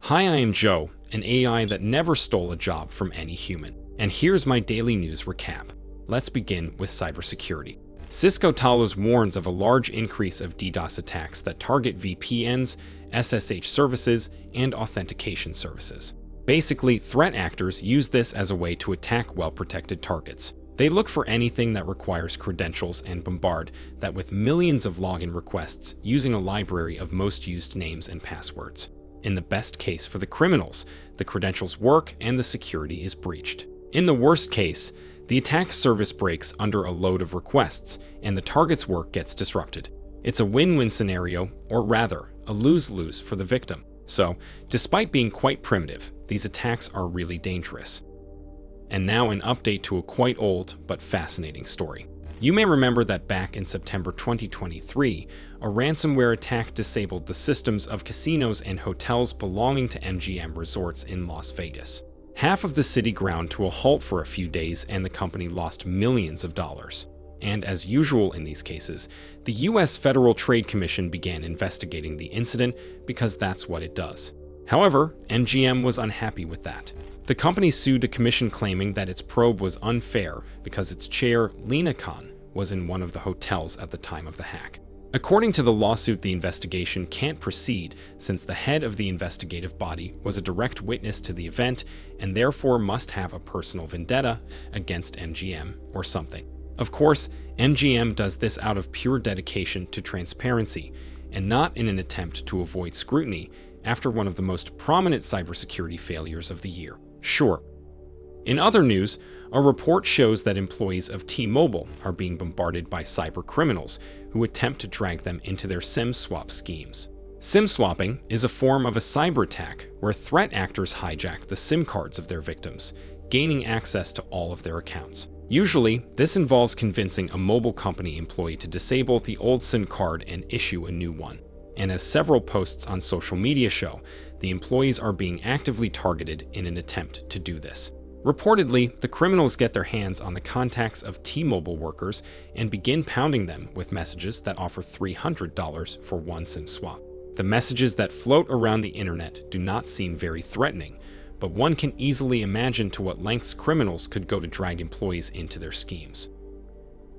Hi, I am Joe, an AI that never stole a job from any human. And here's my daily news recap. Let's begin with cybersecurity. Cisco Talos warns of a large increase of DDoS attacks that target VPNs, SSH services, and authentication services. Basically, threat actors use this as a way to attack well-protected targets. They look for anything that requires credentials and bombard that with millions of login requests using a library of most used names and passwords. In the best case for the criminals, the credentials work and the security is breached. In the worst case, the attack service breaks under a load of requests and the target's work gets disrupted. It's a win-win scenario, or rather, a lose-lose for the victim. So, despite being quite primitive, these attacks are really dangerous. And now an update to a quite old but fascinating story. You may remember that back in September 2023, a ransomware attack disabled the systems of casinos and hotels belonging to MGM Resorts in Las Vegas. Half of the city ground to a halt for a few days and the company lost millions of dollars. And as usual in these cases, the US Federal Trade Commission began investigating the incident because that's what it does. However, MGM was unhappy with that. The company sued the commission claiming that its probe was unfair because its chair, Lena Khan, was in one of the hotels at the time of the hack. According to the lawsuit, the investigation can't proceed since the head of the investigative body was a direct witness to the event and therefore must have a personal vendetta against MGM or something. Of course, MGM does this out of pure dedication to transparency and not in an attempt to avoid scrutiny after one of the most prominent cybersecurity failures of the year. Sure. In other news, a report shows that employees of T-Mobile are being bombarded by cyber criminals who attempt to drag them into their SIM swap schemes. SIM swapping is a form of a cyber attack where threat actors hijack the SIM cards of their victims, gaining access to all of their accounts. Usually, this involves convincing a mobile company employee to disable the old SIM card and issue a new one. And as several posts on social media show, the employees are being actively targeted in an attempt to do this. Reportedly, the criminals get their hands on the contacts of T-Mobile workers and begin pounding them with messages that offer $300 for one SIM swap. The messages that float around the internet do not seem very threatening, but one can easily imagine to what lengths criminals could go to drag employees into their schemes.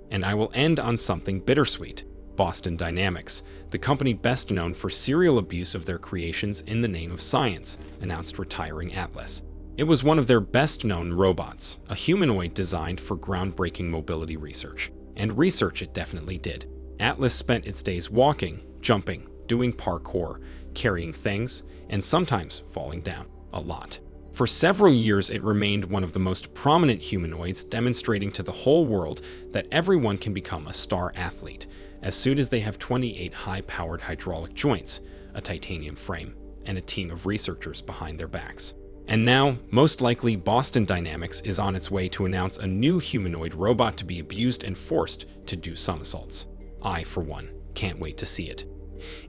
And I will end on something bittersweet. Boston Dynamics, the company best known for serial abuse of their creations in the name of science, announced retiring Atlas. It was one of their best-known robots, a humanoid designed for groundbreaking mobility research. And research it definitely did. Atlas spent its days walking, jumping, doing parkour, carrying things, and sometimes falling down. A lot. For several years, it remained one of the most prominent humanoids, demonstrating to the whole world that everyone can become a star athlete as soon as they have 28 high-powered hydraulic joints, a titanium frame, and a team of researchers behind their backs. And now, most likely, Boston Dynamics is on its way to announce a new humanoid robot to be abused and forced to do somersaults. I, for one, can't wait to see it.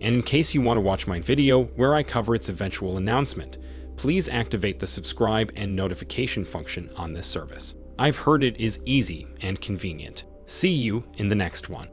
And in case you want to watch my video where I cover its eventual announcement, please activate the subscribe and notification function on this service. I've heard it is easy and convenient. See you in the next one.